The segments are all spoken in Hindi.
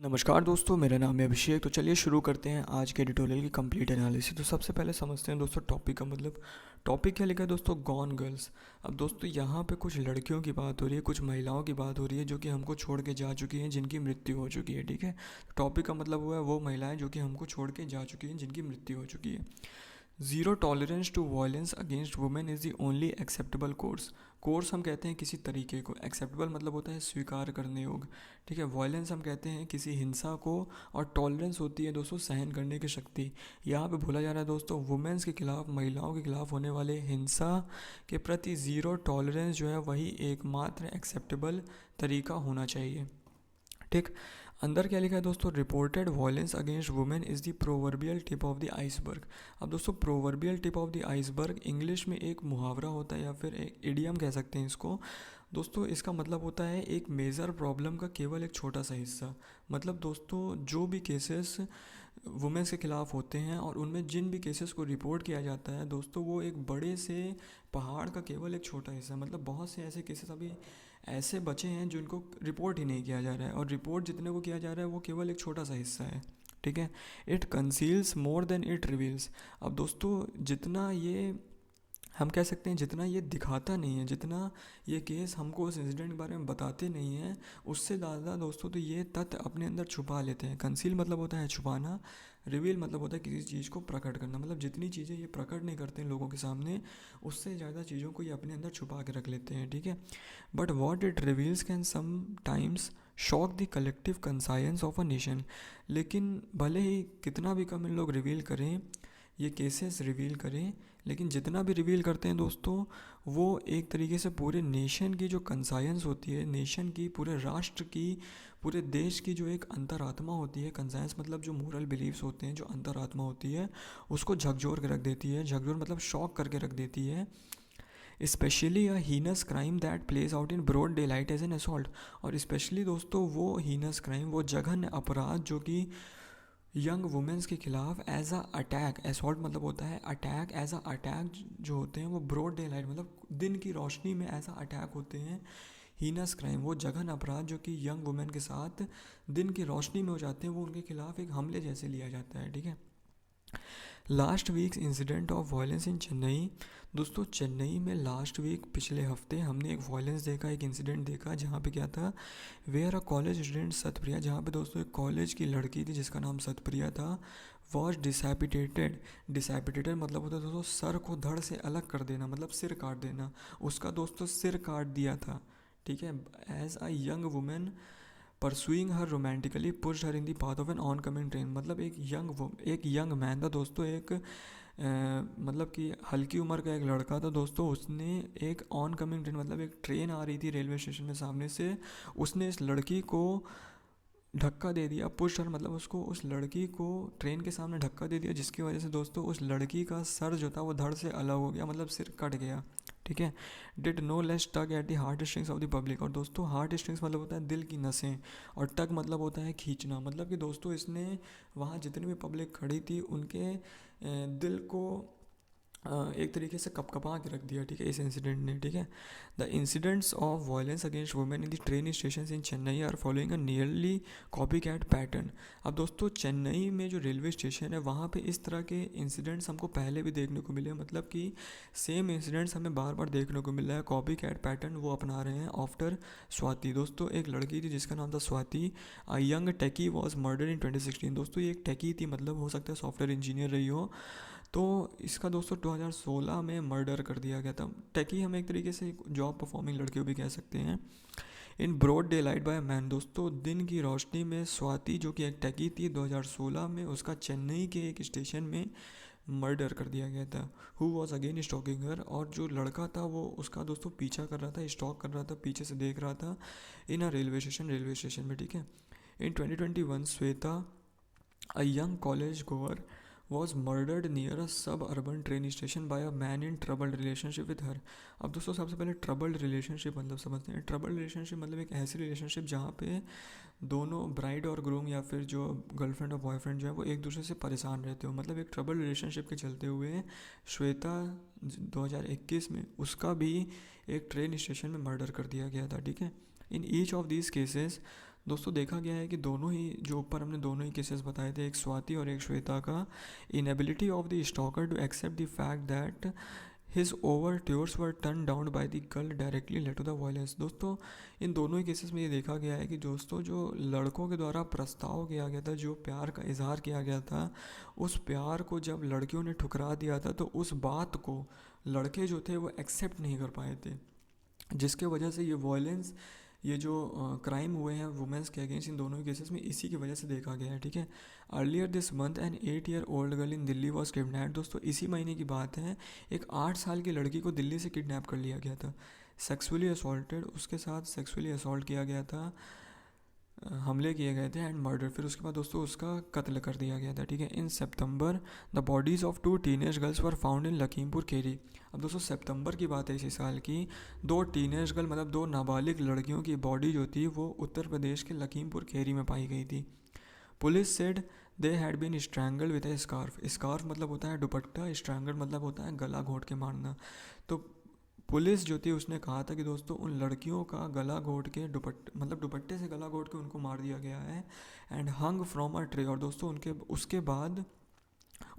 नमस्कार दोस्तों, मेरा नाम है अभिषेक। तो चलिए शुरू करते हैं आज के एडिटोरियल की कंप्लीट एनालिसिस। तो सबसे पहले समझते हैं दोस्तों टॉपिक का मतलब। टॉपिक क्या लिखा है दोस्तों? Gone girls. अब दोस्तों यहाँ पे कुछ लड़कियों की बात हो रही है, कुछ महिलाओं की बात हो रही है जो कि हमको छोड़ के जा चुकी हैं, जिनकी मृत्यु हो चुकी है। ठीक है, टॉपिक का मतलब हुआ है वो महिलाएं जो कि हमको छोड़ के जा चुकी हैं, जिनकी मृत्यु हो चुकी है। Zero tolerance to violence against women is the only acceptable course. Course हम कहते हैं किसी तरीके को, एक्सेप्टेबल मतलब होता है स्वीकार करने योग्य। ठीक है, वायलेंस हम कहते हैं किसी हिंसा को, और टॉलरेंस होती है दोस्तों सहन करने की शक्ति। यहाँ पे बोला जा रहा है दोस्तों वुमेन्स के खिलाफ, महिलाओं के खिलाफ होने वाले हिंसा के प्रति ज़ीरो टॉलरेंस जो है वही एकमात्र एक्सेप्टेबल तरीका होना चाहिए। ठीक, अंदर क्या लिखा है दोस्तों? Reported violence against women is the proverbial tip of the iceberg. अब दोस्तों proverbial tip of the iceberg English में एक मुहावरा होता है या फिर एक इडियम कह सकते हैं इसको। दोस्तों इसका मतलब होता है एक मेजर प्रॉब्लम का केवल एक छोटा सा हिस्सा। मतलब दोस्तों जो भी केसेस वुमेन्स के खिलाफ होते हैं और उनमें जिन भी केसेस को रिपोर्ट किया जाता है दोस्तों, वो एक बड़े से पहाड़ का केवल एक छोटा हिस्सा। मतलब बहुत से ऐसे केसेस अभी ऐसे बचे हैं जिनको रिपोर्ट ही नहीं किया जा रहा है, और रिपोर्ट जितने को किया जा रहा है वो केवल एक छोटा सा हिस्सा है। ठीक है, it conceals more than it reveals. अब दोस्तों जितना ये हम कह सकते हैं, जितना ये दिखाता नहीं है, जितना ये केस हमको उस इंसिडेंट के बारे में बताते नहीं हैं, उससे ज़्यादा दोस्तों तो ये तथ्य अपने अंदर छुपा लेते हैं। कंसील मतलब होता है छुपाना, रिवील मतलब होता है किसी चीज़ को प्रकट करना। मतलब जितनी चीज़ें ये प्रकट नहीं करते हैं लोगों के सामने, उससे ज़्यादा चीज़ों को ये अपने अंदर छुपा के रख लेते हैं। ठीक है, but what it reveals can sometimes shock the collective conscience of a nation. लेकिन भले ही कितना भी कम इन लोग रिवील करें, ये केसेस रिवील करें, लेकिन जितना भी रिवील करते हैं दोस्तों, वो एक तरीके से पूरे नेशन की जो कंसाइंस होती है, नेशन की, पूरे राष्ट्र की, पूरे देश की जो एक अंतरात्मा होती है। कंसाइंस मतलब जो मोरल बिलीव्स होते हैं, जो अंतरात्मा होती है, उसको झकझोर के रख देती है। झकझोर मतलब शॉक करके रख देती है। Specially a heinous crime that plays out in broad daylight as an assault. और स्पेशली दोस्तों वो हीनस क्राइम, वो जघन्य अपराध जो कि यंग वुमेन्स के खिलाफ एज अ अटैक, असॉल्ट मतलब होता है अटैक, एज अ अटैक जो होते हैं वो ब्रॉड डे लाइट मतलब दिन की रोशनी में ऐसा अटैक होते हैं। हीनस क्राइम वो जघन अपराध जो कि यंग वुमेन के साथ दिन की रोशनी में हो जाते हैं, वो उनके खिलाफ एक हमले जैसे लिया जाता है। ठीक है, last weeks incident of violence in Chennai. दोस्तों चेन्नई में लास्ट वीक, पिछले हफ्ते हमने एक वायलेंस देखा, एक इंसिडेंट देखा, जहाँ पे क्या था, वेयर अ कॉलेज स्टूडेंट सतप्रिया, जहाँ पे दोस्तों एक कॉलेज की लड़की थी जिसका नाम सतप्रिया था, वॉज डिसैपिटेटेड। डिसैपिटेटेड मतलब होता है दोस्तों सर को धड़ से अलग कर देना, मतलब सिर काट देना। उसका दोस्तों सिर काट दिया था। ठीक है, as a young woman pursuing her romantically pushed her in the path of an oncoming train. मतलब एक यंग मैन था दोस्तों, एक मतलब कि हल्की उम्र का एक लड़का था दोस्तों। उसने एक ऑन कमिंग ट्रेन मतलब एक ट्रेन आ रही थी रेलवे स्टेशन में सामने से, उसने इस लड़की को धक्का दे दिया। पुश हर मतलब उसको, उस लड़की को ट्रेन के सामने धक्का दे दिया, जिसकी वजह से दोस्तों उस लड़की का सर जो था वो धड़ से अलग हो गया, मतलब सिर कट गया। ठीक है, did no less tug at the heartstrings of the public. और दोस्तों हार्ट स्ट्रिंग्स मतलब होता है दिल की नसें, और टग मतलब होता है खींचना। मतलब कि दोस्तों इसने वहाँ जितनी भी पब्लिक खड़ी थी उनके दिल को एक तरीके से कपकपा के रख दिया। ठीक है, इस इंसिडेंट ने। ठीक है, the incidents of violence against women in the train station in Chennai are following a nearly copycat pattern. अब दोस्तों चेन्नई में जो रेलवे स्टेशन है वहाँ पे इस तरह के इंसिडेंट्स हमको पहले भी देखने को मिले, मतलब कि सेम इंसिडेंट्स हमें बार बार देखने को मिल रहा है। कॉपी कैट पैटर्न वो अपना रहे हैं आफ्टर स्वाति। दोस्तों एक लड़की थी जिसका नाम था Swati, a young techie was murder in 2016। दोस्तों ये एक टेकी थी, मतलब हो सकता है सॉफ्टवेयर इंजीनियर रही हो, तो इसका दोस्तों 2016 में मर्डर कर दिया गया था। टेकी हम एक तरीके से जॉब परफॉर्मिंग लड़कियों भी कह सकते हैं। In broad daylight by man, दोस्तों दिन की रोशनी में स्वाति जो कि एक टेकी थी, 2016 में उसका चेन्नई के एक स्टेशन में मर्डर कर दिया गया था। हु वॉज अगेन स्टॉकिंग हर, और जो लड़का था वो उसका दोस्तों पीछा कर रहा था, स्टॉक कर रहा था, पीछे से देख रहा था इन अ रेलवे स्टेशन में। ठीक है, इन 2021 Shweta, a young college गोअर, was murdered near a suburban train station by a man in troubled relationship with her। अब दोस्तों सबसे पहले ट्रबल्ड रिलेशनशिप मतलब समझते हैं। ट्रबल्ड रिलेशनशिप मतलब एक ऐसी रिलेशनशिप जहाँ पे दोनों ब्राइड और ग्रूम या फिर जो गर्लफ्रेंड और बॉयफ्रेंड जो है वो एक दूसरे से परेशान रहते हो। मतलब एक ट्रबल्ड रिलेशनशिप के चलते हुए श्वेता 2021 में उसका भी एक ट्रेन स्टेशन में मर्डर कर दिया गया था। ठीक है, in each of these cases दोस्तों देखा गया है कि दोनों ही जो ऊपर हमने दोनों ही केसेस बताए थे, एक स्वाति और एक श्वेता का, inability of the stalker to accept the fact that his overtures were turned down by the girl directly led to the violence। दोस्तों इन दोनों ही केसेस में ये देखा गया है कि दोस्तों जो लड़कों के द्वारा प्रस्ताव किया गया था, जो प्यार का इजहार किया गया था, उस प्यार को जब लड़कियों ने ठुकरा दिया था तो उस बात को लड़के जो थे वो एक्सेप्ट नहीं कर पाए थे, जिसके वजह से ये वॉयलेंस, ये जो क्राइम हुए हैं वुमेंस के अगेंस्ट इन दोनों केसेस में, इसी की वजह से देखा गया है। ठीक है, earlier this month an 8 year old girl in Delhi was kidnap. दोस्तों इसी महीने की बात है, एक 8 साल की लड़की को दिल्ली से किडनैप कर लिया गया था, सेक्सुअली असॉल्टेड, उसके साथ सेक्सुअली असॉल्ट किया गया था, हमले किए गए थे एंड मर्डर, फिर उसके बाद दोस्तों उसका कत्ल कर दिया गया था। ठीक है, in September the bodies of 2 teenage girls were found in Lakhimpur Kheri. अब दोस्तों सितंबर की बात है इसी साल की, 2 टीनेज गर्ल मतलब 2 नाबालिग लड़कियों की बॉडी जो थी वो उत्तर प्रदेश के लखीमपुर खेरी में पाई गई थी। Police said they had been strangled with a scarf. Scarf मतलब होता है दुपट्टा, स्ट्रैंगल मतलब होता है गला घोट के मारना। तो पुलिस जो थी उसने कहा था कि दोस्तों उन लड़कियों का गला घोट के दुपट्टे से गला घोट के उनको मार दिया गया है and hung from a tree. और दोस्तों उनके उसके बाद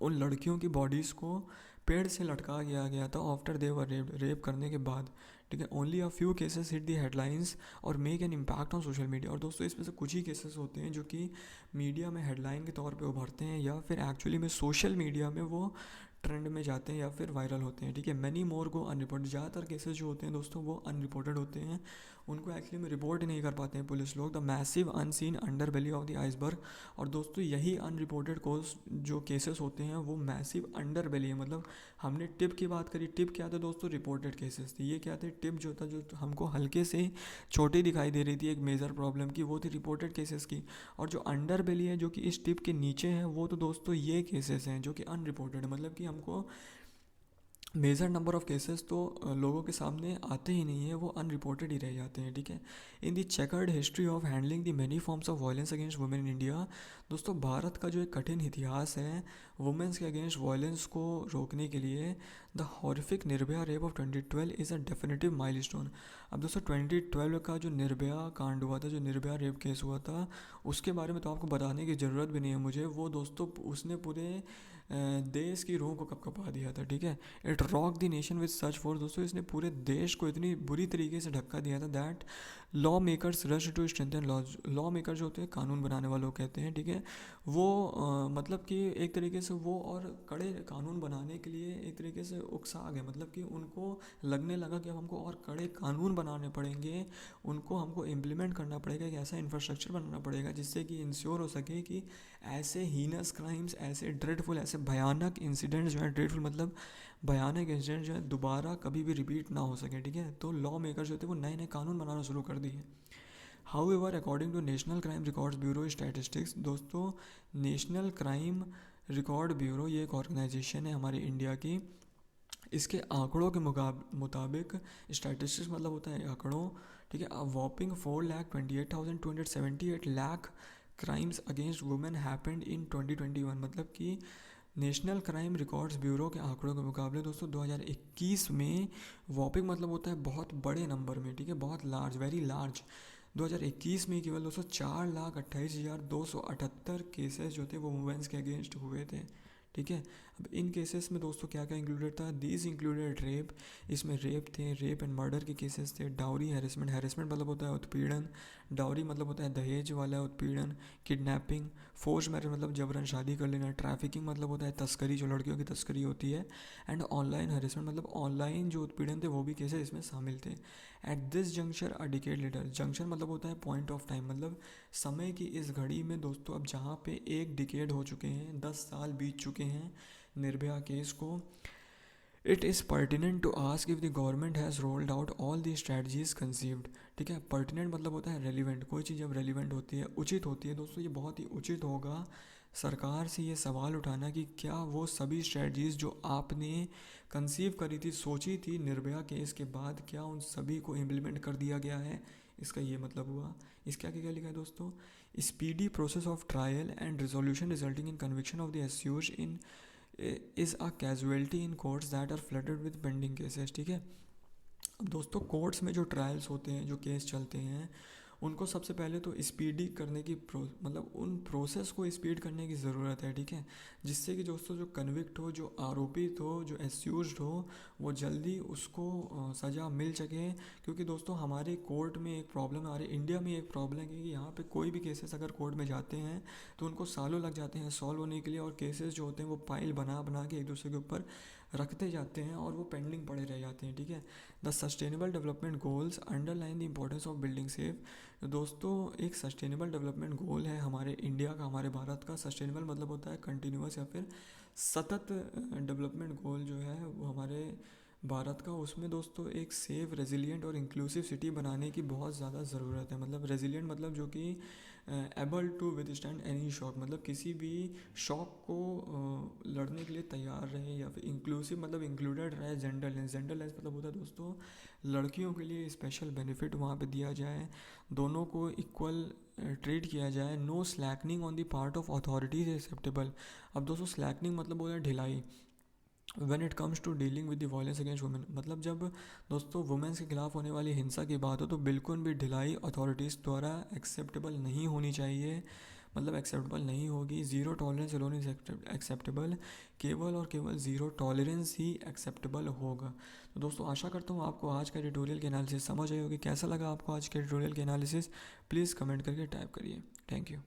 उन लड़कियों की बॉडीज़ को पेड़ से लटका गया था आफ्टर दे वर रेप करने के बाद। ठीक है, only a few cases hit the headlines और make an impact on social media. और दोस्तों इसमें से कुछ ही केसेस होते हैं जो कि मीडिया में हेडलाइन के तौर पे उभरते हैं या फिर एक्चुअली में सोशल मीडिया में वो ट्रेंड में जाते हैं या फिर वायरल होते हैं। ठीक है, मैनी मोर गो अनरिपोर्टेड। ज़्यादातर केसेस जो होते हैं दोस्तों वो अनरिपोर्टेड होते हैं, उनको एक्चुअली में रिपोर्ट ही नहीं कर पाते हैं पुलिस लोग। The massive unseen under belly of the iceberg. और दोस्तों यही अनरिपोर्टेड कोस जो केसेस होते हैं वो मैसिव अंडर बेली है। मतलब हमने टिप की बात करी, टिप क्या था दोस्तों, रिपोर्टेड केसेस थे। ये क्या थे, टिप जो था, जो हमको हल्के से छोटी दिखाई दे रही थी एक मेजर प्रॉब्लम की, वो थी रिपोर्टेड केसेस की। और जो अंडर बेली है जो कि इस टिप के नीचे है, वो तो दोस्तों ये केसेस हैं जो कि अनरिपोर्टेड, मतलब कि हमको मेजर नंबर ऑफ केसेस तो लोगों के सामने आते ही नहीं है, वो अनरिपोर्टेड ही रह जाते हैं। ठीक है, in the chequered history of handling the many forms of violence against women in India. दोस्तों भारत का जो एक कठिन इतिहास है वुमेन्स के अगेंस्ट वायलेंस को रोकने के लिए, the horrific Nirbhaya rape of 2012 is a definitive milestone. अब दोस्तों 2012 का जो निर्भया कांड हुआ था, जो निर्भया रेप केस हुआ था, उसके बारे में तो आपको बताने की ज़रूरत भी नहीं है मुझे। वो दोस्तों उसने पूरे देश की रूह को कपकपा दिया था। ठीक है, it rock the nation with such force. दोस्तों इसने पूरे देश को इतनी बुरी तरीके से धक्का दिया था that lawmakers rush to strengthen laws. Lawmaker जो होते हैं कानून बनाने वालों कहते हैं। ठीक है, वो मतलब कि एक तरीके से वो और कड़े कानून बनाने के लिए एक तरीके से उकसा गए, मतलब कि उनको लगने लगा कि अब हमको और कड़े कानून बनाने पड़ेंगे, उनको हमको इम्प्लीमेंट करना पड़ेगा, एक ऐसा इंफ्रास्ट्रक्चर बनाना पड़ेगा जिससे कि इंश्योर हो सके कि ऐसे हीनस क्राइम्स, ऐसे ड्रेडफुल, ऐसे भयानक इंसिडेंट्स जो है, ड्रेडफुल मतलब भयानक इंसिडेंट जो है, दोबारा कभी भी रिपीट ना हो सके। ठीक है, तो लॉ मेकर जो थे वो नए नए कानून बनाना शुरू कर दिए। However according to national crime records bureau statistics. दोस्तों नेशनल क्राइम रिकॉर्ड ब्यूरो ये एक ऑर्गेनाइजेशन है हमारे इंडिया की, इसके आंकड़ों के मुताबिक, स्टैटिस्टिक्स मतलब होता है आंकड़ों। ठीक है, वॉपिंग 4,28,278 lakh crimes against women happened in 2021। मतलब कि नेशनल क्राइम रिकॉर्ड्स ब्यूरो के आंकड़ों के मुकाबले दोस्तों 2021 में वॉपिंग मतलब होता है बहुत बड़े नंबर में। ठीक है, बहुत लार्ज, वेरी लार्ज। 2021 में केवल दोस्तों 4,28,278 केसेस जो थे वो वुमेन्स के अगेंस्ट हुए थे। ठीक है, अब इन केसेस में दोस्तों क्या क्या इंक्लूडेड था, दीज इंक्लूडेड रेप, इसमें रेप थे, रेप एंड मर्डर के केसेस थे, डाउरी, हैरेसमेंट, हैरेसमेंट मतलब होता है उत्पीड़न, डाउरी मतलब होता है दहेज वाला उत्पीड़न, किडनैपिंग, फोर्स मैरिज मतलब जबरन शादी कर लेना, ट्रैफिकिंग मतलब होता है तस्करी, जो लड़कियों की तस्करी होती है, एंड ऑनलाइन हैरेसमेंट मतलब ऑनलाइन जो उत्पीड़न थे वो भी केसेस इसमें शामिल थे। At this junction a decade later, junction मतलब होता है पॉइंट ऑफ टाइम, मतलब समय की इस घड़ी में दोस्तों अब जहाँ पे एक डिकेड हो चुके हैं, 10 साल बीत चुके हैं निर्भया केस को, it is pertinent to ask if the government has rolled out all the strategies conceived. ठीक है, पर्टिनेंट मतलब होता है रेलिवेंट, कोई चीज़ जब रेलिवेंट होती है, उचित होती है दोस्तों, ये बहुत ही उचित होगा सरकार से ये सवाल उठाना कि क्या वो सभी स्ट्रेटजीज़ जो आपने कंसीव करी थी, सोची थी निर्भया केस के बाद, क्या उन सभी को इम्प्लीमेंट कर दिया गया है। इसका ये मतलब हुआ। इसके आगे क्या लिखा है दोस्तों, speedy process of trial and resolution resulting in conviction of the एस्यूज in is a casualty in courts that are flooded with pending cases. ठीक है, अब दोस्तों कोर्ट्स में जो ट्रायल्स होते हैं, जो केस चलते हैं, उनको सबसे पहले तो स्पीडी करने की मतलब उन प्रोसेस को स्पीड करने की ज़रूरत है, ठीक है, जिससे कि दोस्तों जो कन्विक्ट हो, जो आरोपित हो, जो एक्यूज्ड हो, वो जल्दी उसको सज़ा मिल सके। क्योंकि दोस्तों हमारे कोर्ट में एक प्रॉब्लम है, हमारे इंडिया में एक प्रॉब्लम है कि यहाँ पे कोई भी केसेस अगर कोर्ट में जाते हैं तो उनको सालों लग जाते हैं सॉल्व होने के लिए, और केसेस जो होते हैं वो फाइल बना बना के एक दूसरे के ऊपर रखते जाते हैं और वो पेंडिंग पड़े रह जाते हैं, ठीक है। The sustainable development goals underline the importance of building safe. तो दोस्तों एक सस्टेनेबल डेवलपमेंट गोल है हमारे इंडिया का, हमारे भारत का। सस्टेनेबल मतलब होता है कंटिन्यूस या फिर सतत डेवलपमेंट गोल जो है वो हमारे भारत का। उसमें दोस्तों एक सेफ, रेजिलिएंट और इंक्लूसिव सिटी बनाने की बहुत ज़्यादा ज़रूरत है। मतलब रेजिलिएंट मतलब जो कि able to withstand any shock, मतलब किसी भी शॉक को लड़ने के लिए तैयार रहे, या फिर इंक्लूसिव मतलब इंक्लूडेड रहे। जेंडरलेस, जेंडरलेस मतलब होता है दोस्तों लड़कियों के लिए स्पेशल बेनिफिट वहाँ पे दिया जाए, दोनों को इक्वल ट्रीट किया जाए। No slackening on the part of authorities acceptable. अब दोस्तों स्लैकनिंग मतलब होता है ढिलाई when it comes to dealing with the violence against women. मतलब जब दोस्तों वुमेन्स के खिलाफ होने वाली हिंसा की बात हो तो बिल्कुल भी ढिलाई अथॉरिटीज़ द्वारा एक्सेप्टेबल नहीं होनी चाहिए, मतलब एक्सेप्टेबल नहीं होगी। Zero tolerance alone is acceptable, केवल और केवल ज़ीरो टॉलरेंस ही एक्सेप्टेबल होगा। तो दोस्तों आशा करता हूँ आपको आज का ट्यूटोरियल के एनालिसिस समझ आई होगी। कैसा लगा आपको आज के ट्यूटोरियल के एनालिसिस, प्लीज़ कमेंट करके टाइप करिए। Thank you.